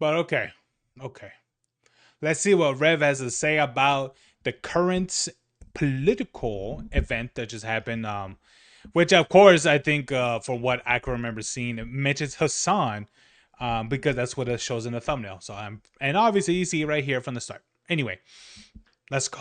But okay, okay. Let's see what Rev has to say about the current political event that just happened. Which of course I think, from what I can remember seeing, it mentions Hasan, because that's what it shows in the thumbnail. So and obviously you see it right here from the start. Anyway, let's go.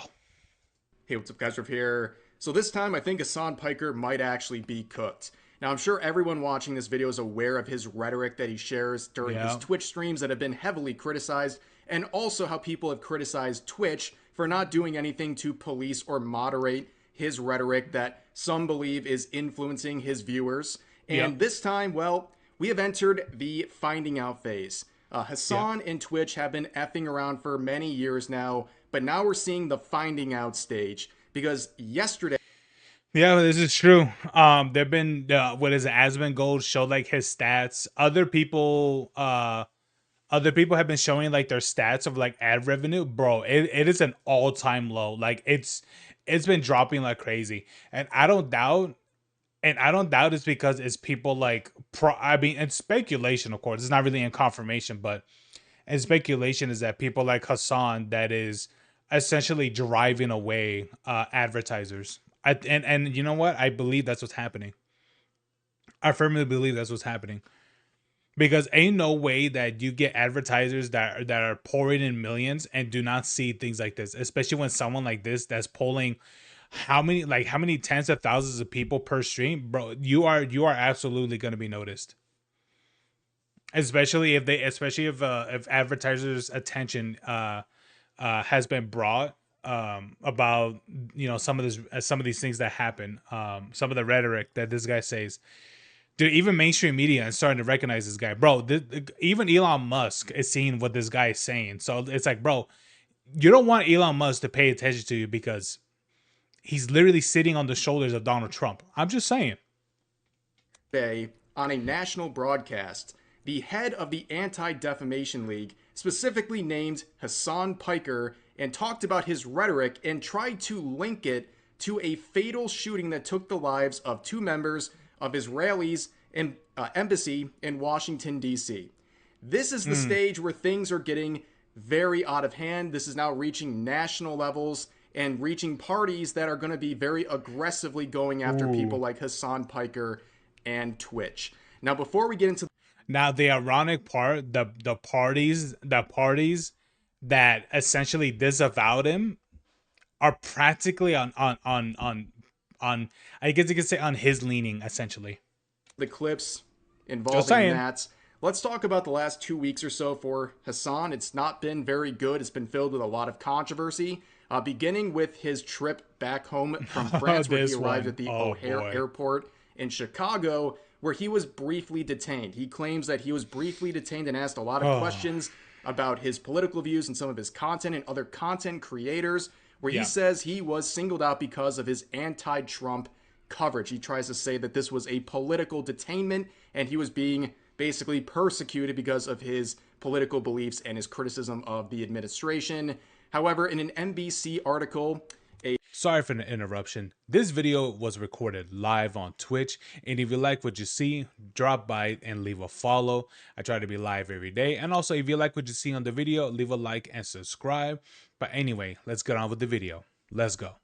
Hey, what's up, guys? Riv here. So this time, I think Hasan Piker might actually be cooked. Now, I'm sure everyone watching this video is aware of his rhetoric that he shares during his Yeah, Twitch streams that have been heavily criticized, and also how people have criticized Twitch for not doing anything to police or moderate his rhetoric that some believe is influencing his viewers. yep, And this time, well, we have entered the finding out phase. yep. Hasan and Twitch have been effing around for many years now, but now we're seeing the finding out stage because yesterday, Yeah, this is true. There've been, what is it, Aspen Gold showed like his stats. Other people have been showing like their stats of like ad revenue. Bro, it is an all-time low. Like it's been dropping like crazy. And I don't doubt it's because it's people like I mean, it's speculation, of course. It's not really in confirmation, but and speculation is that people like Hassan that is essentially driving away advertisers. And you know what? I believe that's what's happening. I firmly believe that's what's happening because ain't no way that you get advertisers that are pouring in millions and do not see things like this, especially when someone like this that's polling how many tens of thousands of people per stream, bro. You are absolutely going to be noticed, especially if advertisers attention has been brought, about some of these things that happen, some of the rhetoric that this guy says. Dude, even mainstream media is starting to recognize this guy, bro. Even Elon Musk is seeing what this guy is saying, so it's like, bro, you don't want Elon Musk to pay attention to you because he's literally sitting on the shoulders of Donald Trump. I'm just saying. on a national broadcast, the head of the Anti Defamation League specifically named Hasan Piker and talked about his rhetoric and tried to link it to a fatal shooting that took the lives of two members of Israelis' embassy in Washington, D.C. This is the Mm. stage where things are getting very out of hand. This is now reaching national levels and reaching parties that are going to be very aggressively going after people Ooh. like Hasan Piker and Twitch. Now, before we get into Now the ironic part, the parties that essentially disavowed him are practically on I guess you could say on his leaning, essentially. the clips Just involving saying. that, let's talk about the last 2 weeks or so for Hasan. It's not been very good. It's been filled with a lot of controversy, beginning with his trip back home from France, where he This arrived at one. the Oh O'Hare boy. Airport in Chicago, where he was briefly detained. He claims that he was briefly detained and asked a lot of Oh. questions about his political views and some of his content and other content creators, where he Yeah. says he was singled out because of his anti Trump coverage. He tries to say that this was a political detainment and he was being basically persecuted because of his political beliefs and his criticism of the administration. However, in an NBC article, Sorry for the interruption. This video was recorded live on Twitch, and if you like what you see, drop by and leave a follow. I try to be live every day, and also if you like what you see on the video, leave a like and subscribe. But anyway, let's get on with the video. Let's go.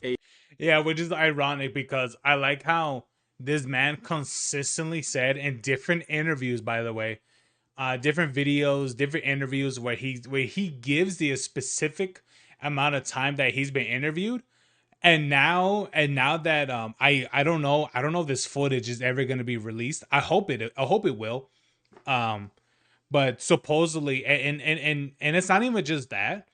a Yeah, which is ironic because I like how this man consistently said in different interviews, by the way, different videos, different interviews where he gives the specific amount of time that he's been interviewed. And now that I don't know if this footage is ever going to be released. I hope it will. Um but supposedly, and it's not even just that.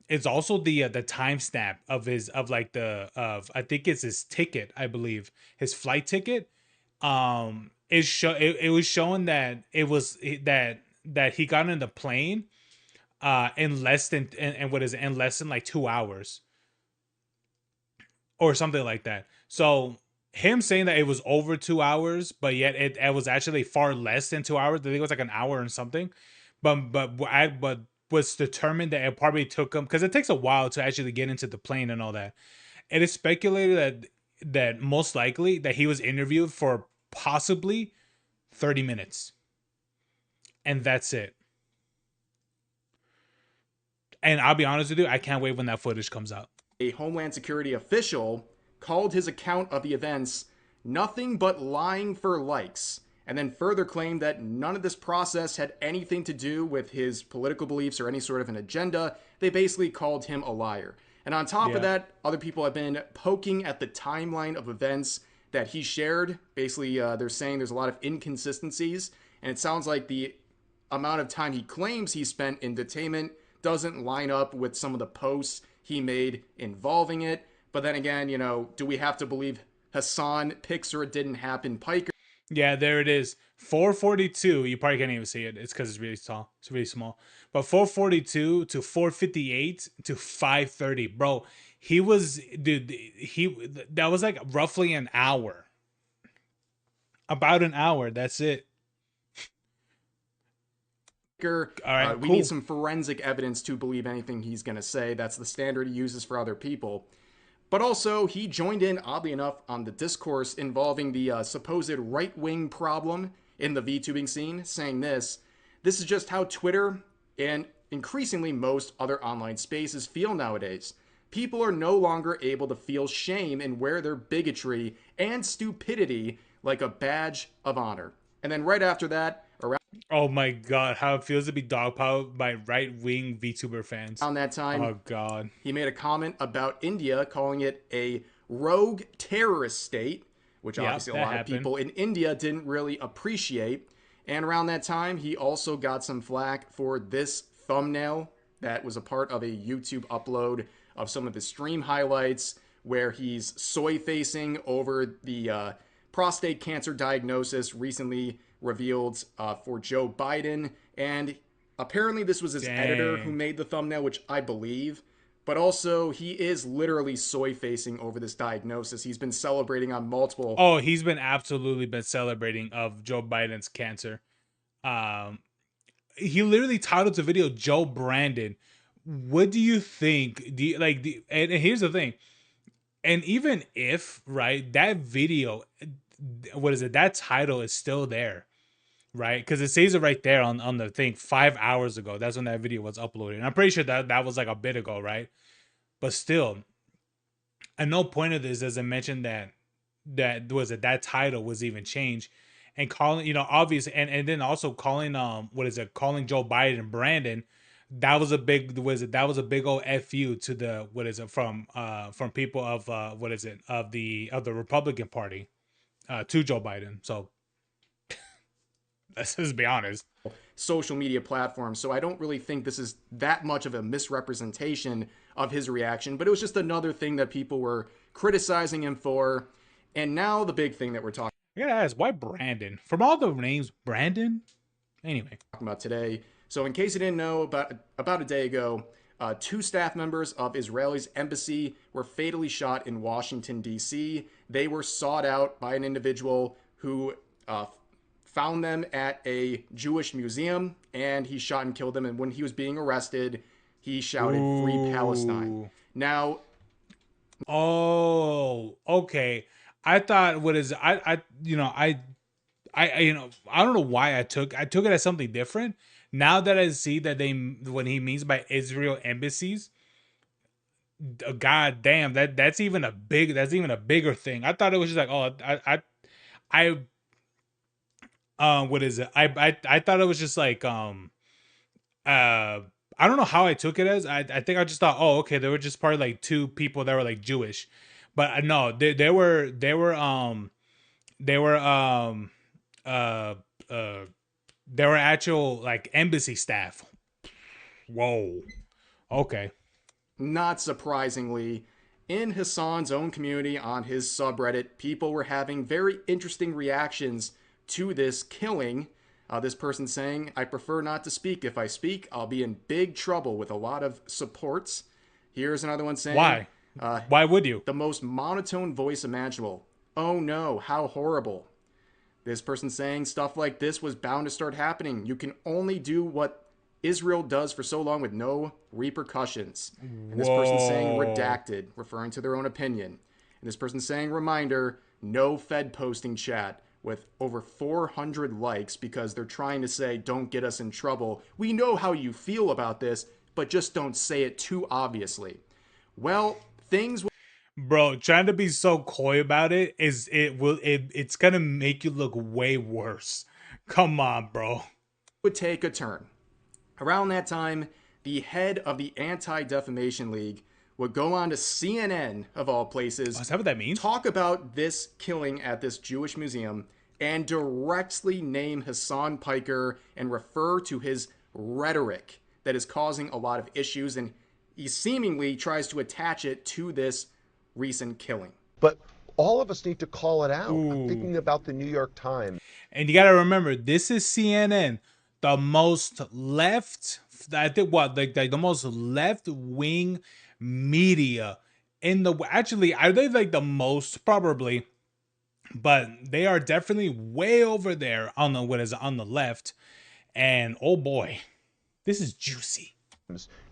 It's also the timestamp of his of like the of I think it's his ticket, I believe, his flight ticket. It was showing that that he got in the plane in less than, and what is it, in less than like 2 hours or something like that. So him saying that it was over 2 hours, but yet it was actually far less than 2 hours. I think it was like an hour and something. But was determined that it probably took him because it takes a while to actually get into the plane and all that. It is speculated that most likely that he was interviewed for possibly 30 minutes, and that's it. And I'll be honest with you, I can't wait when that footage comes out. A Homeland Security official called his account of the events nothing but lying for likes, and then further claimed that none of this process had anything to do with his political beliefs or any sort of an agenda. They basically called him a liar. And on top of that, other people have been poking at the timeline of events that he shared. Basically, they're saying there's a lot of inconsistencies, and it sounds like the amount of time he claims he spent in detainment doesn't line up with some of the posts he made involving it. But then again, you know, do we have to believe Hasan Piker it didn't happen? Piker. Yeah, there it is. 442. You probably can't even see it. It's because it's really tall. It's really small. But 442 to 458 to 530, bro. He was, dude. That was like roughly an hour. About an hour. That's it. All right, we cool. need some forensic evidence to believe anything he's going to say. That's the standard he uses for other people. But also, he joined in, oddly enough, on the discourse involving the supposed right-wing problem in the VTubing scene, saying this is just how Twitter and increasingly most other online spaces feel nowadays. People are no longer able to feel shame and wear their bigotry and stupidity like a badge of honor. And then right after that, oh my god, how it feels to be dogpiled by right-wing VTuber fans. around that time, Oh god. he made a comment about India, calling it a rogue terrorist state, which obviously a lot of people in India didn't really appreciate. And around that time, he also got some flack for this thumbnail that was a part of a YouTube upload of some of the stream highlights where he's soy facing over the prostate cancer diagnosis recently revealed for Joe Biden. And apparently this was his editor who made the thumbnail, which I believe. But also, he is literally soy facing over this diagnosis. He's been celebrating on multiple. Oh, he's been absolutely been celebrating of Joe Biden's cancer. He literally titled the video Joe Brandon. What do you think? Do you, like? And here's the thing. And even if right, that video, what is it? That title is still there, right? Because it says it right there on the thing. 5 hours ago, that's when that video was uploaded. And I'm pretty sure that was like a bit ago, right? But still, at no point of this does it mention that title was even changed, and calling, you know, obvious, and then also calling calling Joe Biden Brandon. That was a big that was a big old fu to the from people of of the Republican Party to Joe Biden. So let's just be honest. Social media platforms. So I don't really think this is that much of a misrepresentation of his reaction, but it was just another thing that people were criticizing him for. And now the big thing that we're talking I gotta ask, why Brandon? From all the names, Brandon? Anyway. about today. So in case you didn't know, about a day ago, 2 staff members of Israel's embassy were fatally shot in Washington, D.C. They were sought out by an individual who found them at a Jewish museum, and he shot and killed them. And when he was being arrested, he shouted, "Free Palestine." Now, oh, okay. I thought, what is I you know I you know, I don't know why I took it as something different. Now that I see that when he means by Israel embassies, god damn, that's even a bigger thing. I thought it was just like, oh, what is it? I thought it was just like I don't know how I took it as. I think I just thought, oh, okay, they were just probably like 2 people that were like Jewish, but no, they were actual like embassy staff. Whoa. Okay. not surprisingly, in Hasan's own community on his subreddit, people were having very interesting reactions to this killing. This person saying, "I prefer not to speak. If I speak, I'll be in big trouble," with a lot of supports. Here's another one saying, Why? Why would you? "The most monotone voice imaginable. Oh no, how horrible." This person saying stuff like this was bound to start happening. You can only do what Israel does for so long with no repercussions. And this person saying redacted, referring to their own opinion. And this person saying reminder, no Fed posting chat, with over 400 likes because they're trying to say, don't get us in trouble. We know how you feel about this. but just don't say it too obviously. Well, things Bro, trying to be so coy about it it's gonna make you look way worse. Come on, bro. would take a turn. Around that time, the head of the Anti Defamation League would go on to CNN, of all places, Oh, is that what that means? talk about this killing at this Jewish museum and directly name Hasan Piker and refer to his rhetoric that is causing a lot of issues. And he seemingly tries to attach it to this recent killing. But all of us need to call it out. Ooh. I'm thinking about the New York Times. And you gotta remember, this is CNN, the most left, I think what, like the most left wing media in the, actually, are they like the most? Probably, but they are definitely way over there on the, what is it, on the left. And oh boy, this is juicy.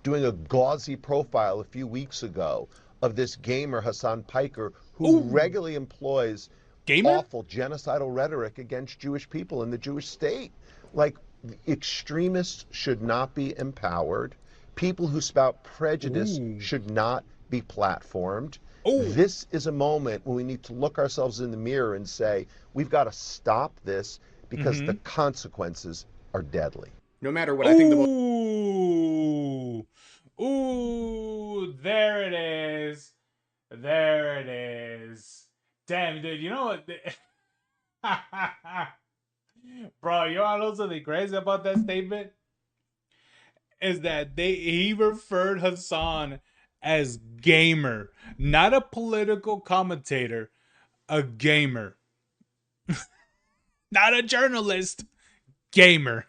Doing a gauzy profile a few weeks ago of this gamer Hasan Piker who regularly employs awful genocidal rhetoric against Jewish people in the Jewish state. Like, extremists should not be empowered. People who spout prejudice should not be platformed. This is a moment when we need to look ourselves in the mirror and say, we've got to stop this because the consequences are deadly. No matter what, I think the most Ooh, there it is. There it is. Damn, dude, you know what? Bro, you all know something crazy about that statement? Is that he referred Hasan as gamer, not a political commentator, a gamer. Not a journalist, gamer.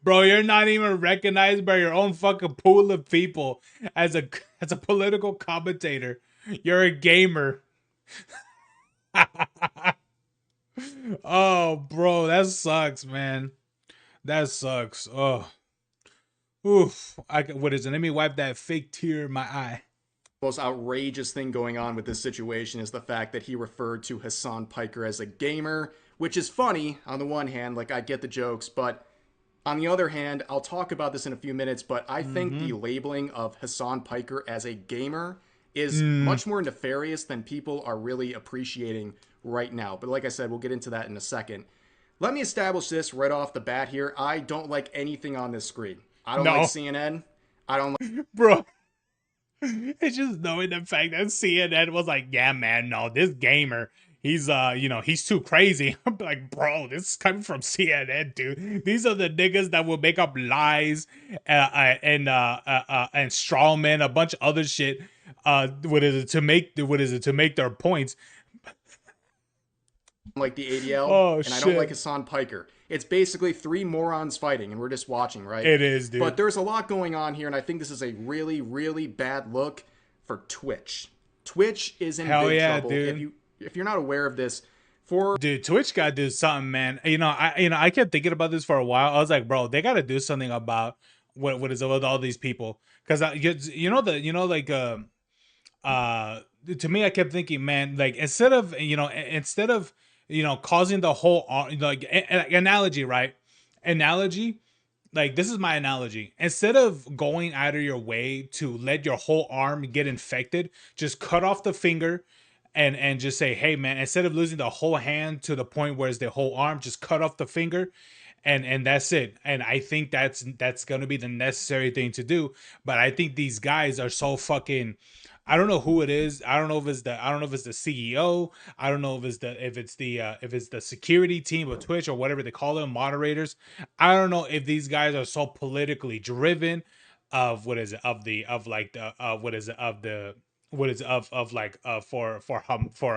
Bro, you're not even recognized by your own fucking pool of people as a political commentator. You're a gamer. Oh, bro, that sucks, man. That sucks. Oh, oof. What is it? Let me wipe that fake tear in my eye. Most outrageous thing going on with this situation is the fact that he referred to Hasan Piker as a gamer, which is funny on the one hand, like I get the jokes, but on the other hand, I'll talk about this in a few minutes, but I think the labeling of Hasan Piker as a gamer is much more nefarious than people are really appreciating right now. But like I said, we'll get into that in a second. Let me establish this right off the bat here. I don't like anything on this screen. I don't like CNN. I don't like... Bro, it's just knowing the fact that CNN was like, yeah, man, no, this gamer, he's you know, he's too crazy. I'm like, bro, this is coming from CNN, dude. These are the niggas that will make up lies and strawman, a bunch of other shit. What is it to make their points? Like the ADL, and I don't like Hasan Piker. It's basically three morons fighting, and we're just watching, right? It is, dude. But there's a lot going on here, and I think this is a really, really bad look for Twitch. Twitch is in big trouble. Dude. If you're not aware of this, dude, Twitch gotta do something, man. I kept thinking about this for a while. I was like, bro, they gotta do something about what is with all these people, because to me, I kept thinking, man, like instead of causing the whole like analogy, right? Analogy, like this is my analogy. Instead of going out of your way to let your whole arm get infected, just cut off the finger and just say, hey man, instead of losing the whole hand to the point where it's the whole arm, just cut off the finger. And that's it. And I think that's gonna be the necessary thing to do. But I think these guys are so fucking, I don't know who it is. I don't know if it's the CEO. I don't know if it's the security team of Twitch or whatever they call them, moderators. I don't know if these guys are so politically driven for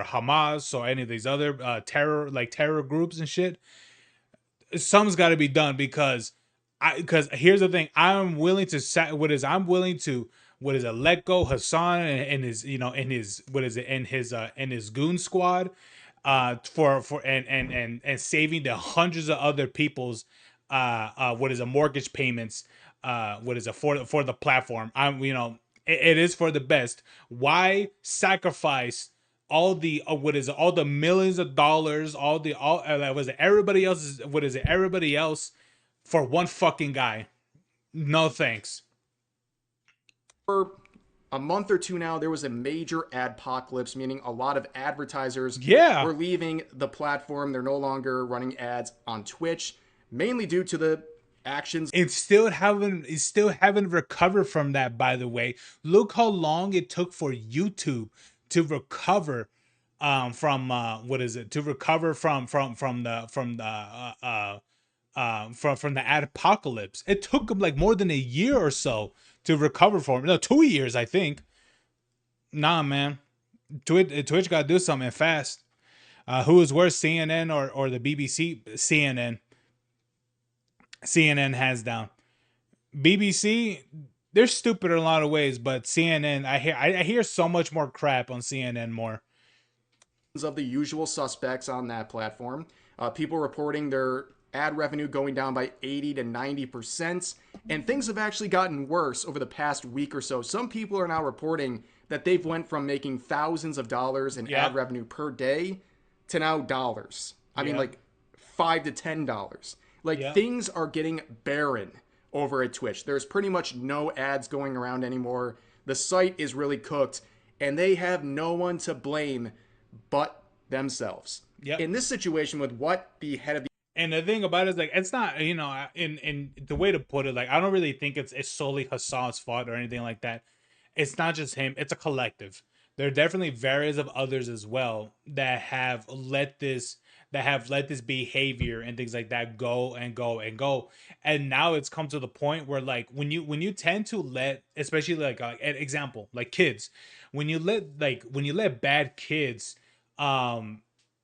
Hamas or any of these other terror groups and shit. Something's got to be done because here's the thing. I'm willing to let go Hasan and his his goon squad for saving the hundreds of other people's mortgage payments for the platform. It is for the best. Why sacrifice all the all the millions of dollars, everybody else for one fucking guy? No thanks. For a month or two now, there was a major adpocalypse, meaning a lot of advertisers Yeah. were leaving the platform. They're no longer running ads on Twitch, mainly due to the actions It's still haven't recovered from that, by the way. Look how long it took for YouTube to recover from what is it? To recover from the apocalypse. It took them like more than a year or so to recover from. No, 2 years, I think. Nah, man. Twitch got to do something fast. Who is worse, CNN or the BBC? CNN. CNN hands down. BBC, they're stupid in a lot of ways, but CNN, I hear so much more crap on CNN more. of the usual suspects on that platform. People reporting their ad revenue going down by 80 to 90%. And things have actually gotten worse over the past week or so. Some people are now reporting that they've went from making thousands of dollars in ad revenue per day to now dollars. I mean, like $5 to $10. Like things are getting barren over at Twitch. There's pretty much no ads going around anymore. The site is really cooked, and they have no one to blame but themselves. In this situation, with what the head of the And the thing about it is, like, it's not, you know, in the way to put it, like, I don't really think it's solely Hasan's fault or anything like that. It's not just him, it's a collective. There are definitely various of others as well that have let this behavior and things like that go and go and go. And now it's come to the point where, like, when you tend to let, especially like an example, like kids, when you let bad kids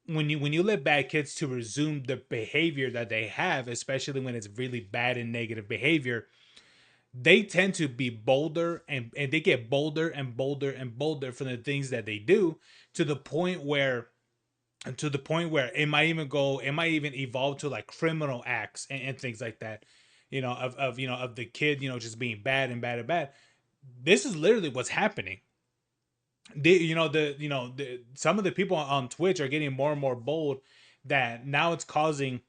when you let bad kids to resume the behavior that they have, especially when it's really bad and negative behavior, they tend to be bolder, and they get bolder and bolder and bolder for the things that they do, to the point where it might even evolve to like criminal acts and things like that, you know, of the kid, you know, just being bad and bad and bad. This is literally what's happening. Some of the people on Twitch are getting more and more bold, that now it's causing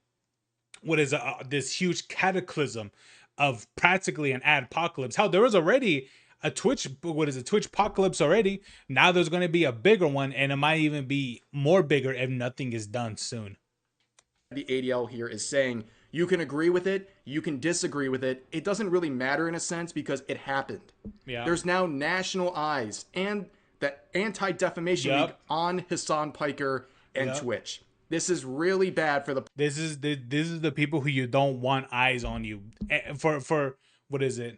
what is this huge cataclysm of practically an apocalypse. How there was already a Twitch apocalypse already. Now there's going to be a bigger one, and it might even be more bigger if nothing is done soon. The ADL here is saying you can agree with it, you can disagree with it. It doesn't really matter in a sense because it happened. There's now national eyes and the Anti-Defamation League on Hasan Piker and Twitch. This is really bad for the. This is the people who you don't want eyes on you. For what is it?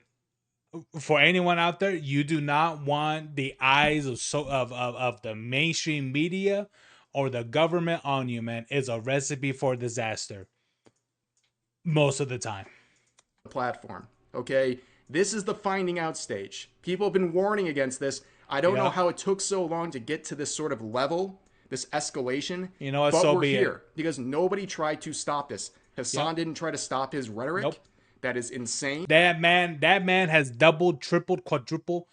For anyone out there, you do not want the eyes of the mainstream media or the government on you, man. It's a recipe for disaster most of the time. Platform, okay? This is the finding out stage. People have been warning against this. I don't know how it took so long to get to this sort of level, this escalation. You know what? But so we're be here it. Because nobody tried to stop this. Hasan didn't try to stop his rhetoric. Nope. That is insane. That man has doubled, tripled, quadrupled,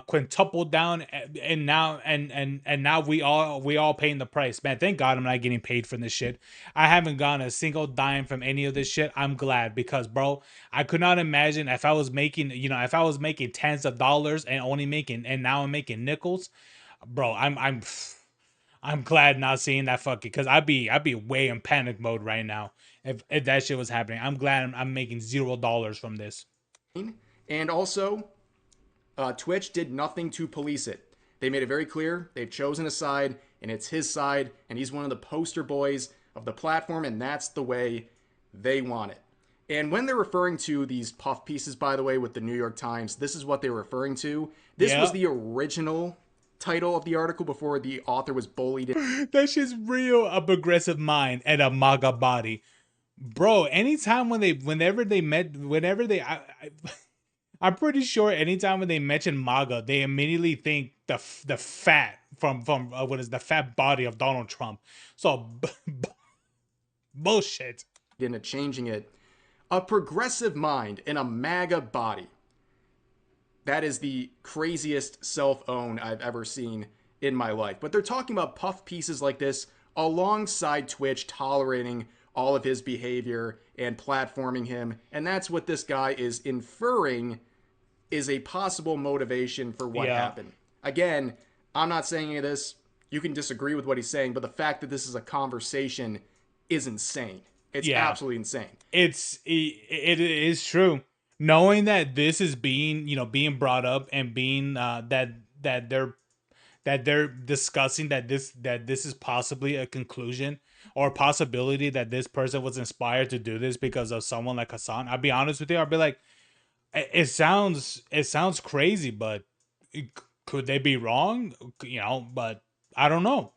quintupled down, and now we all paying the price, man. Thank God I'm not getting paid for this shit. I haven't gotten a single dime from any of this shit. I'm glad, because bro, I could not imagine if I was making tens of dollars and now I'm making nickels, bro. I'm glad not seeing that fucking, because I'd be way in panic mode right now if that shit was happening. I'm glad I'm making $0 from this. And also, Twitch did nothing to police it. They made it very clear they've chosen a side, and it's his side, and he's one of the poster boys of the platform, and that's the way they want it. And when they're referring to these puff pieces, by the way, with the New York Times, this is what they're referring to. This was the original title of the article before the author was bullied. That shit's real, a progressive mind and a MAGA body. Bro, anytime I'm pretty sure anytime when they mention MAGA, they immediately think the fat from what is the fat body of Donald Trump. So bullshit. Into changing it, a progressive mind in a MAGA body. That is the craziest self-own I've ever seen in my life. But they're talking about puff pieces like this alongside Twitch tolerating all of his behavior and platforming him. And that's what this guy is inferring is a possible motivation for what Yeah. happened. Again, I'm not saying any of this. You can disagree with what he's saying, but the fact that this is a conversation is insane. It's Yeah. absolutely insane. It is true. Knowing that this is being, being brought up and being that they're discussing that this is possibly a conclusion or a possibility that this person was inspired to do this because of someone like Hasan. I'll be honest with you. I'll be like, it sounds crazy, but could they be wrong? But I don't know.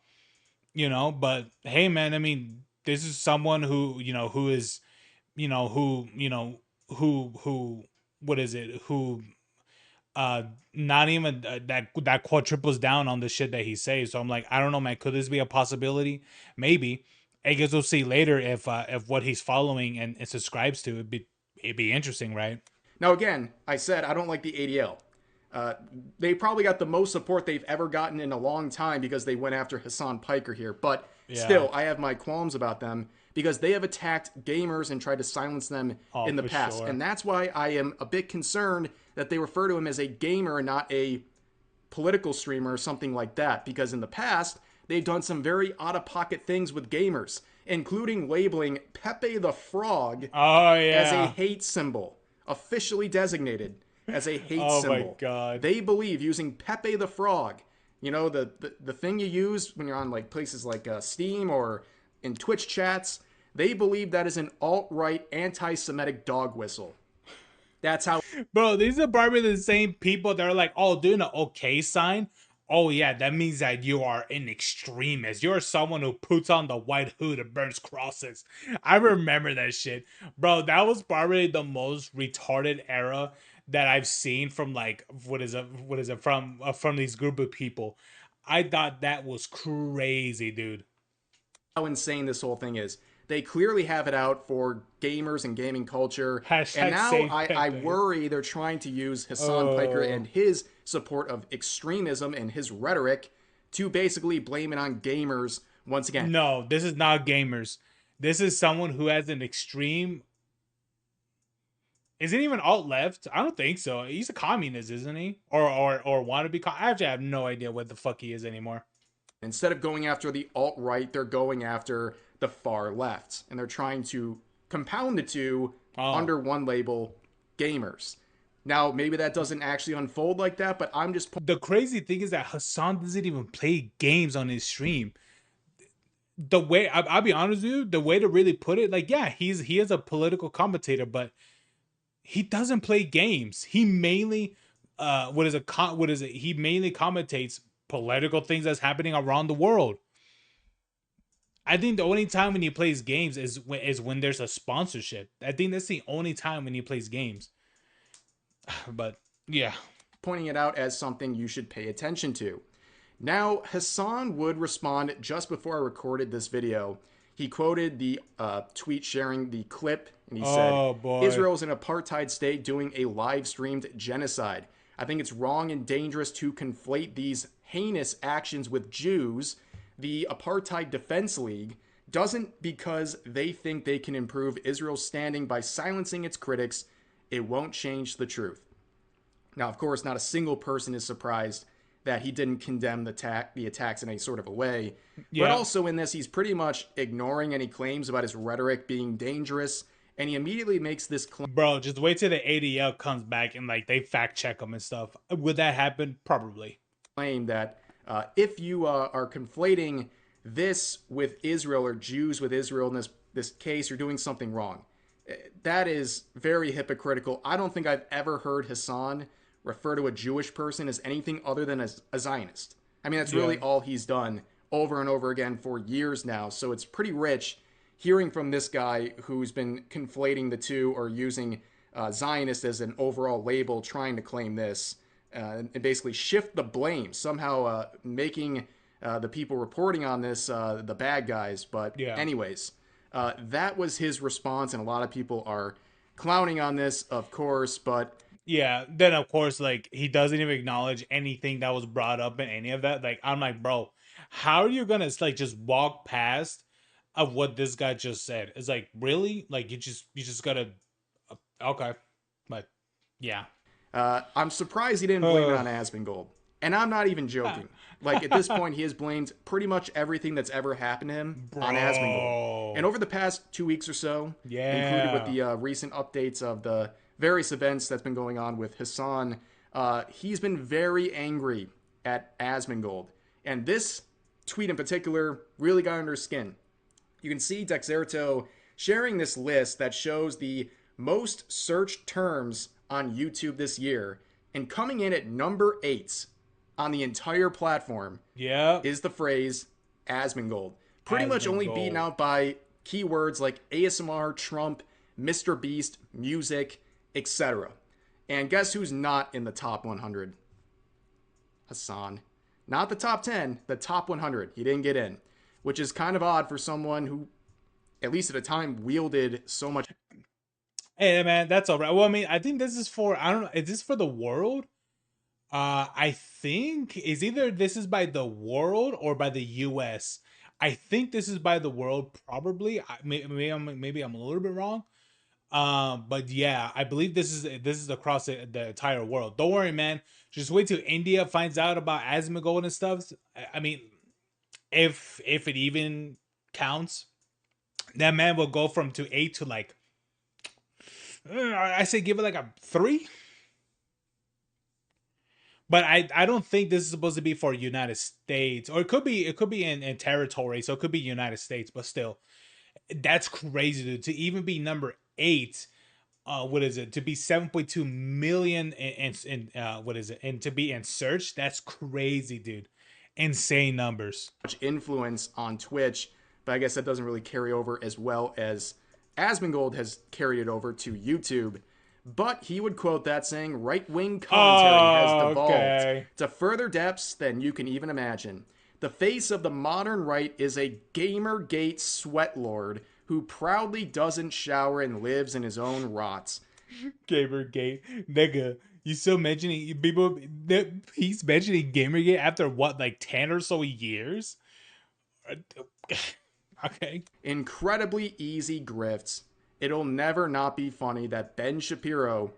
But hey, man, I mean, this is someone who is, who what is it? Who not even that quadruples down on the shit that he says. So I'm like, I don't know, man. Could this be a possibility? Maybe. I guess we'll see later if what he's following and subscribes to it'd be interesting, right? Now, again, I said I don't like the ADL. They probably got the most support they've ever gotten in a long time because they went after Hasan Piker here. But still, I have my qualms about them because they have attacked gamers and tried to silence them in the past. Sure. And that's why I am a bit concerned that they refer to him as a gamer and not a political streamer or something like that. Because in the past, they've done some very out-of-pocket things with gamers, including labeling Pepe the Frog as a hate symbol, officially designated as a hate symbol. Oh my god. They believe using Pepe the Frog, the thing you use when you're on like places like Steam or in Twitch chats, they believe that is an alt-right anti-Semitic dog whistle. That's how. Bro, these are probably the same people that are like, oh, doing an okay sign. Oh yeah, that means that you are an extremist. You're someone who puts on the white hood and burns crosses. I remember that shit. Bro, that was probably the most retarded era that I've seen from like what is it from these group of people. I thought that was crazy, dude. How insane this whole thing is. They clearly have it out for gamers and gaming culture. Hashtag and now save I Pepe. worry they're trying to use Hasan Piker and his support of extremism and his rhetoric to basically blame it on gamers once again. No, this is not gamers. This is someone who has an extreme. Isn't he even alt left? I don't think so. He's a communist, isn't he? Or wannabe. I actually have no idea what the fuck he is anymore. Instead of going after the alt-right, they're going after the far left. And they're trying to compound the two under one label, gamers. Now, maybe that doesn't actually unfold like that, but I'm just... The crazy thing is that Hasan doesn't even play games on his stream. The way, I'll be honest with you, the way to really put it, like, yeah, he is a political commentator, but he doesn't play games. He mainly, he mainly commentates political things that's happening around the world. I think the only time when he plays games is when there's a sponsorship. I think that's the only time when he plays games. But yeah, pointing it out as something you should pay attention to. Now, Hasan would respond just before I recorded this video. He quoted the tweet sharing the clip, and he said, Israel's an apartheid state doing a live-streamed genocide. I think it's wrong and dangerous to conflate these heinous actions with Jews. The Apartheid Defense League doesn't because they think they can improve Israel's standing by silencing its critics. It won't change the truth. Now, of course, not a single person is surprised that he didn't condemn the attacks in any sort of a way. Yeah. But also in this, he's pretty much ignoring any claims about his rhetoric being dangerous. And he immediately makes this claim. Bro, just wait till the ADL comes back and like they fact check him and stuff. Would that happen? Probably. Claim that if you are conflating this with Israel or Jews with Israel in this case, you're doing something wrong. That is very hypocritical. I don't think I've ever heard Hasan refer to a Jewish person as anything other than a Zionist. I mean, that's really all he's done over and over again for years now. So it's pretty rich hearing from this guy who's been conflating the two or using Zionist as an overall label, trying to claim this and basically shift the blame, somehow making the people reporting on this the bad guys. But anyways, that was his response, and a lot of people are clowning on this, of course, but... Yeah, then of course, like, he doesn't even acknowledge anything that was brought up in any of that. Like, I'm like, bro, how are you gonna, like, just walk past of what this guy just said. It's like, really? Like, you just gotta, okay, but yeah. I'm surprised he didn't blame it on Asmongold. And I'm not even joking. Like, at this point, he has blamed pretty much everything that's ever happened to him on Asmongold. And Bro. over the past 2 weeks or so, included with Yeah. the recent updates of the various events that's been going on with Hasan, he's been very angry at Asmongold. And this tweet in particular really got under his skin. You can see Dexerto sharing this list that shows the most searched terms on YouTube this year, and coming in at number 8 on the entire platform Yeah. is the phrase Asmongold. Pretty much only beaten Asmongold. out by keywords like ASMR, Trump, Mr. Beast, music, etc. And guess who's not in the top 100? Hasan. Not the top 10, the top 100. He didn't get in, which is kind of odd for someone who, at least at the time, wielded so much. Hey man, that's all right. Well, I mean, I think this is for, I don't know, is this for the world? I think is either this is by the world or by the US. I think this is by the world, probably. Maybe I'm a little bit wrong. But yeah, I believe this is across the entire world. Don't worry, man. Just wait till India finds out about Asmongold and stuff. I mean, if it even counts, that man will go from to 8 to like, I say give it like a 3. But I don't think this is supposed to be for United States, or it could be in territory, so it could be United States, but still, that's crazy, dude. To even be number 8, what is it? To be 7.2 million in what is it? And to be in search, that's crazy, dude. Insane numbers. Influence on Twitch, but I guess that doesn't really carry over as well as Asmongold has carried it over to YouTube. But he would quote that saying, right-wing commentary has devolved to further depths than you can even imagine. The face of the modern right is a Gamergate sweatlord who proudly doesn't shower and lives in his own rots. Gamergate, nigga. You still mentioning people? He's mentioning Gamergate after what, like 10 or so years? Okay. Incredibly easy grifts. It'll never not be funny that Ben Shapiro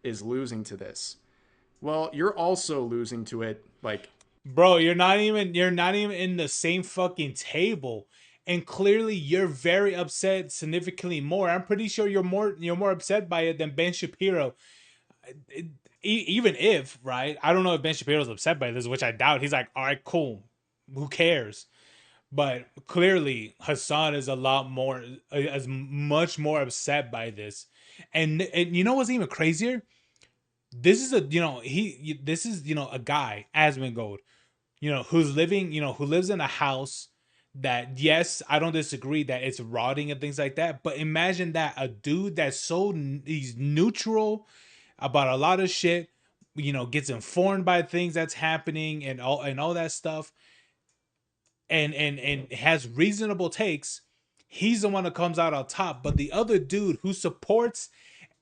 is losing to this. Well, you're also losing to it, like, bro, you're not even in the same fucking table. And clearly you're very upset significantly more. I'm pretty sure you're more upset by it than Ben Shapiro. Even if, right? I don't know if Ben Shapiro's upset by this, which I doubt. He's like, all right, cool. Who cares? But clearly Hasan is a lot more, as much more upset by this. And you know what's even crazier? This is a, this is, a guy, Asmongold, who's living, who lives in a house that, yes, I don't disagree that it's rotting and things like that. But imagine that a dude that's he's neutral about a lot of shit, gets informed by things that's happening and all that stuff, and has reasonable takes. He's the one that comes out on top. But the other dude who supports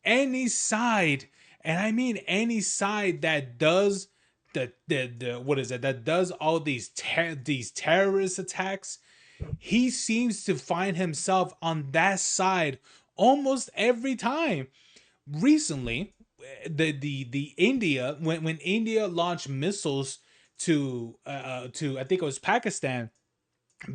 any side, and I mean any side that does the what is it, that does all these terrorist attacks, he seems to find himself on that side almost every time. Recently, the India, when India launched missiles to I think it was Pakistan,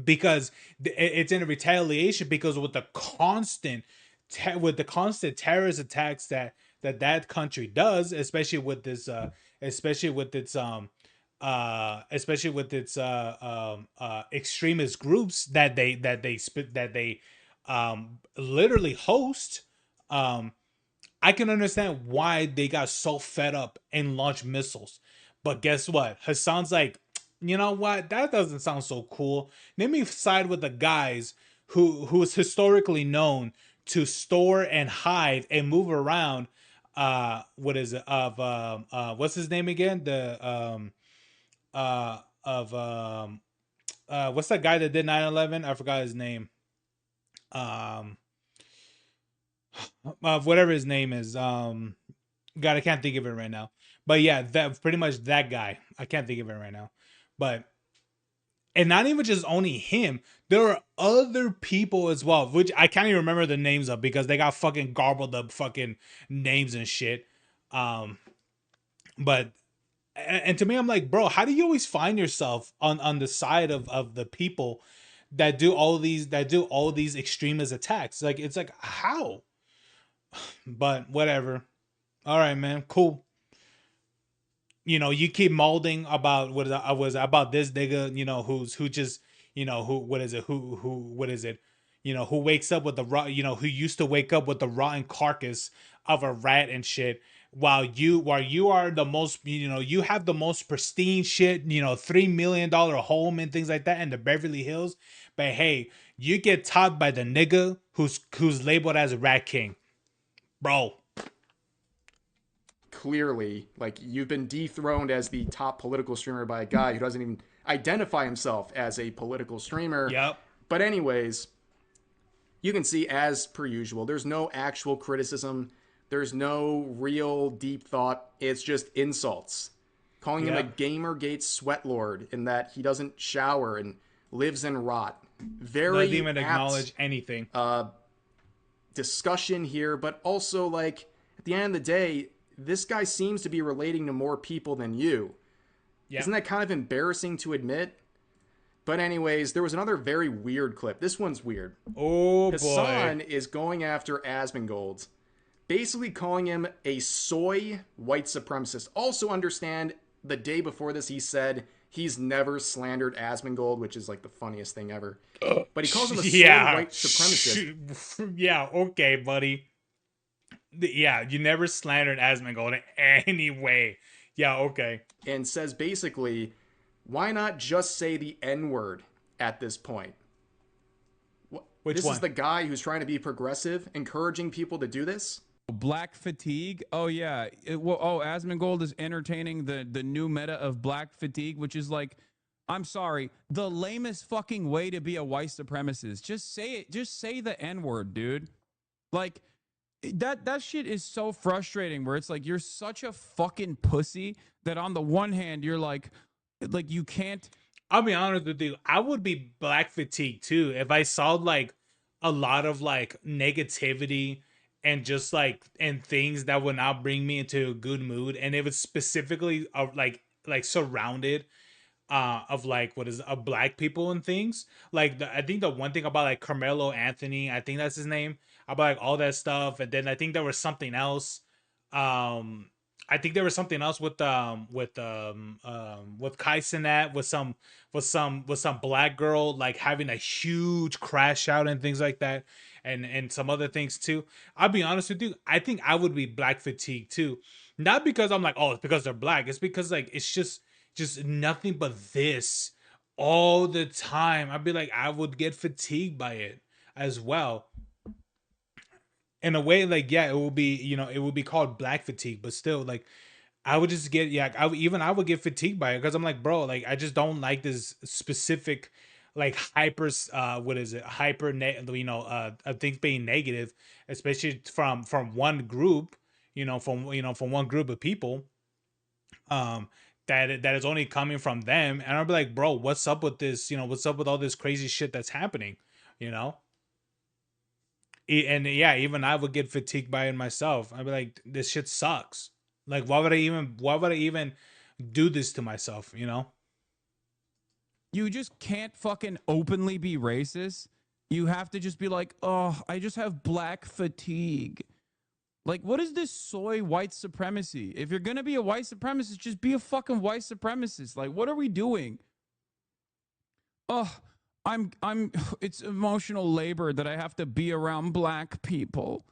because it's in retaliation because with the constant terrorist attacks that country does, especially with this especially with its extremist groups that they literally host. I can understand why they got so fed up and launched missiles. But guess what? Hassan's like, you know what? That doesn't sound so cool. Let me side with the guys who is historically known to store and hide and move around. What is it of what's his name again? The of what's that guy that did 9/11? I forgot his name. Um, whatever his name is. God, I can't think of it right now. But yeah, that pretty much that guy. I can't think of it right now. But And not even just only him, there are other people as well, which I can't even remember the names of because they got fucking garbled up fucking names and shit. But and to me, I'm like, bro, how do you always find yourself on the side of the people that do all these extremist attacks? Like, it's like, how? But whatever. All right, man, cool. You know, you keep molding about I was about this nigga, you know, who just, you know, who what is it, who what is it, you know, who wakes up with the you know, who used to wake up with the rotten carcass of a rat and shit, while you are the most, you know, you have the most pristine shit, you know, $3 million home and things like that in the Beverly Hills, but hey, you get topped by the nigga who's labeled as a rat king, bro. Clearly, like, you've been dethroned as the top political streamer by a guy who doesn't even identify himself as a political streamer. Yep. But anyways, you can see, as per usual, there's no actual criticism. There's no real deep thought. It's just insults. Calling him a Gamergate sweatlord in that he doesn't shower and lives in rot. Very doesn't even acknowledge anything. Discussion here, but also, like, at the end of the day, this guy seems to be relating to more people than you. Yep. Isn't that kind of embarrassing to admit? But anyways, there was another very weird clip. This one's weird. Oh, Hasan boy. is going after Asmongold, basically calling him a soy white supremacist. Also understand, the day before this, he said he's never slandered Asmongold, which is like the funniest thing ever. But he calls him a soy white supremacist. Yeah, okay, buddy. Yeah, you never slandered Asmongold in any way. Yeah, okay. And says basically, why not just say the N-word at this point? Which this one? Is the guy who's trying to be progressive, encouraging people to do this? Black fatigue. Oh yeah. Asmongold is entertaining the new meta of black fatigue, which is like, I'm sorry, the lamest fucking way to be a white supremacist. Just say it. Just say the N-word, dude. Like, that shit is so frustrating, where it's like, you're such a fucking pussy that on the one hand you're like you can't. I'll be honest with you, I would be black fatigue too if I saw like a lot of like negativity and just like, and things that would not bring me into a good mood, and it was specifically like surrounded of like of black people and things. Like I think the one thing about like Carmelo Anthony, I think that's his name, about like all that stuff, and then I think there was something else. I think there was something else with Kyson, that with some black girl like having a huge crash out and things like that, and some other things too. I'll be honest with you, I think I would be black fatigue too. Not because I'm like, oh, it's because they're black. It's because like it's just nothing but this all the time. I'd be like, I would get fatigued by it as well. In a way, like, yeah, it will be, you know, it would be called black fatigue, but still, like, I would just get, yeah, I would get fatigued by it, because I'm like, bro, like, I just don't like this specific, like, what is it, you know, things being negative, especially from one group, from one group of people, that is only coming from them, and I'll be like, bro, what's up with this? You know, what's up with all this crazy shit that's happening? You know. And yeah, even I would get fatigued by it myself. I'd be like, this shit sucks. Like, why would I even do this to myself, you know? You just can't fucking openly be racist. You have to just be like, oh, I just have black fatigue. Like, what is this soy white supremacy? If you're gonna be a white supremacist, just be a fucking white supremacist. Like, what are we doing? Oh, it's emotional labor that I have to be around black people.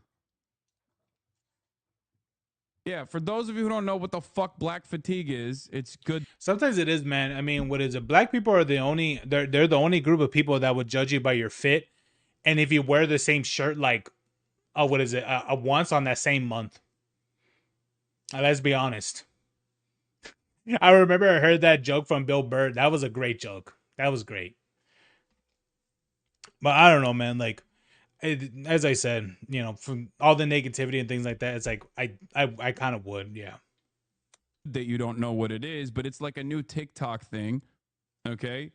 Yeah, for those of you who don't know what the fuck black fatigue is, it's good. Sometimes it is, man. I mean, what is it? Black people are they're the only group of people that would judge you by your fit, and if you wear the same shirt, like, what is it? Once on that same month. Let's be honest. I remember I heard that joke from Bill Burr. That was a great joke. That was great. But I don't know, man. Like, as I said, you know, from all the negativity and things like that, it's like I kind of would, yeah. That you don't know what it is, but it's like a new TikTok thing, okay?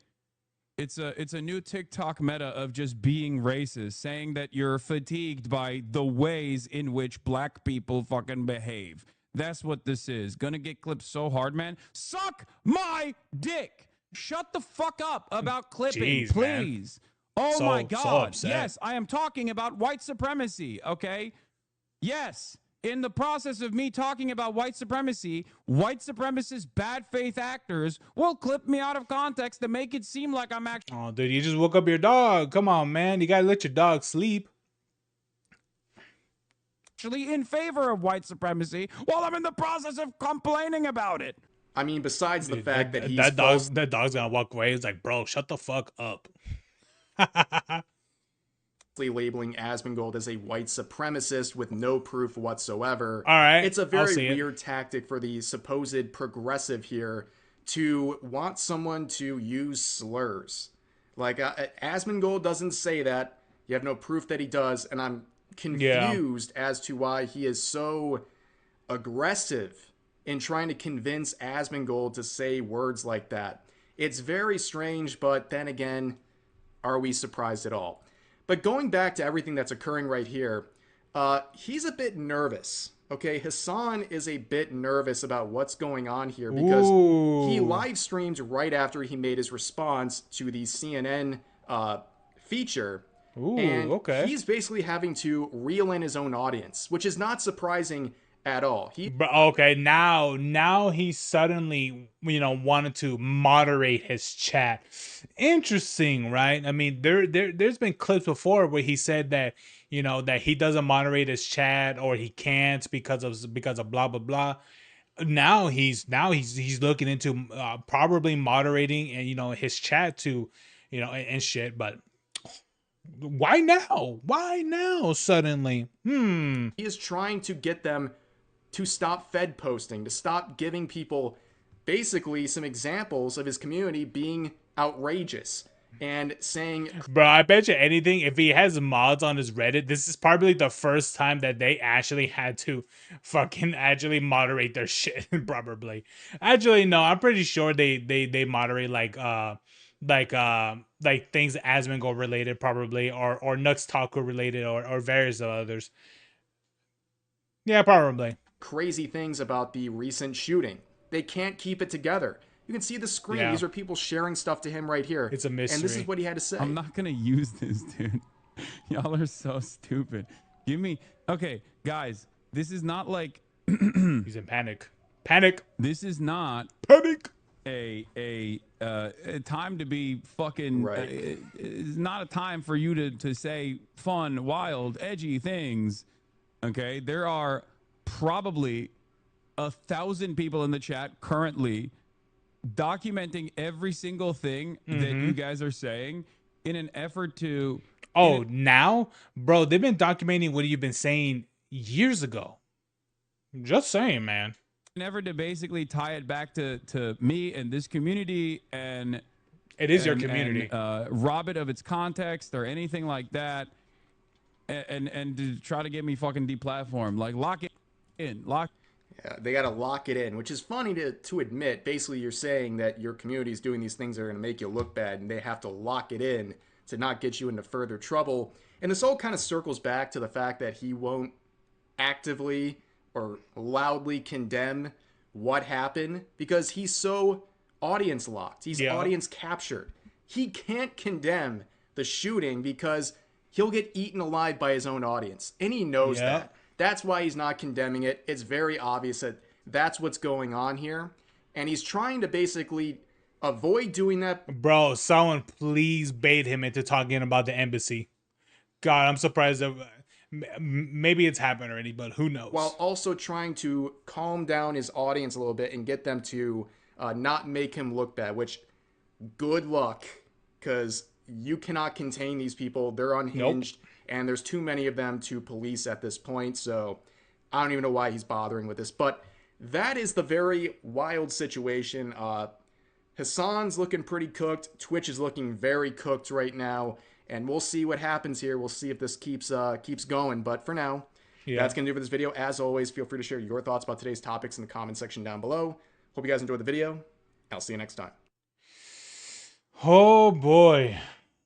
It's a new TikTok meta of just being racist, saying that you're fatigued by the ways in which black people fucking behave. That's what this is. Gonna get clipped so hard, man. Suck my dick. Shut the fuck up about clipping, Jeez, man. please. Oh my So God. upset. Yes, I am talking about white supremacy, okay? Yes. In the process of me talking about white supremacy, white supremacist bad faith actors will clip me out of context to make it seem like I'm actually. Oh, dude, you just woke up your dog. Come on, man. You gotta let your dog sleep. Actually in favor of white supremacy while I'm in the process of complaining about it. I mean, besides the Dude, fact that he's that dog's gonna walk away. It's like, bro, shut the fuck up. labeling Asmongold as a white supremacist with no proof whatsoever. All right, it's a I'll very see it. weird tactic for the supposed progressive here to want someone to use slurs. Like, Asmongold doesn't say that. You have no proof that he does, and I'm confused as to why he is so aggressive in trying to convince Asmongold to say words like that. It's very strange, but then again, are we surprised at all? But going back to everything that's occurring right here, he's a bit nervous. Okay, Hasan is a bit nervous about what's going on here because he live streamed right after he made his response to the CNN feature. And he's basically having to reel in his own audience, which is not surprising at all. Okay, now he suddenly, wanted to moderate his chat. Interesting, right? I mean, there's been clips before where he said that, that he doesn't moderate his chat or he can't because of blah blah blah. Now he's looking into probably moderating and his chat to, and shit, but why now? Why now suddenly? He is trying to get them to stop Fed posting, to stop giving people basically some examples of his community being outrageous and saying, bro, I bet you anything, if he has mods on his Reddit, this is probably the first time that they actually had to fucking actually moderate their shit. Probably. Actually, no, I'm pretty sure they moderate like things Asmongold related, probably, or Nux Taco related, or various others. Yeah, probably. Crazy things about the recent shooting. They can't keep it together. You can see the screen. Yeah. These are people sharing stuff to him right here. It's a mystery. And this is what he had to say. I'm not going to use this, dude. Y'all are so stupid. Give me... Okay, guys, this is not like... He's in panic. Panic. This is not... Panic. A time to be fucking... Right. It's not a time for you to say fun, wild, edgy things. Okay? There are probably 1,000 people in the chat currently documenting every single thing that you guys are saying in an effort to... Oh, now? Bro, they've been documenting what you've been saying years ago. Just saying, man. An effort to basically tie it back to me and this community, and... It is your community. And, rob it of its context or anything like that, and to try to get me fucking deplatformed. Like, lock it in. Yeah, they got to lock it in, which is funny to admit. Basically, you're saying that your community is doing these things that are going to make you look bad, and they have to lock it in to not get you into further trouble. And this all kind of circles back to the fact that he won't actively or loudly condemn what happened because he's so audience locked. He's audience captured. He can't condemn the shooting because he'll get eaten alive by his own audience. And he knows that. That's why he's not condemning it. It's very obvious that that's what's going on here. And he's trying to basically avoid doing that. Bro, someone please bait him into talking about the embassy. God, I'm surprised that maybe it's happened already, but who knows? While also trying to calm down his audience a little bit and get them to not make him look bad, which good luck, because you cannot contain these people. They're unhinged. Nope. And there's too many of them to police at this point, so I don't even know why he's bothering with this. But that is the very wild situation. Hasan's looking pretty cooked. Twitch is looking very cooked right now, and we'll see what happens here. We'll see if this keeps going. But for now, that's going to do for this video. As always, feel free to share your thoughts about today's topics in the comment section down below. Hope you guys enjoyed the video. I'll see you next time. Oh boy.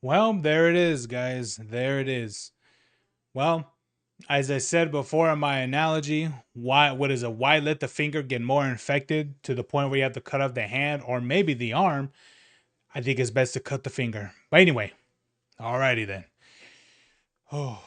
Well, there it is, guys. There it is. Well, as I said before in my analogy, why let the finger get more infected to the point where you have to cut off the hand or maybe the arm? I think it's best to cut the finger. But anyway, alrighty then. Oh.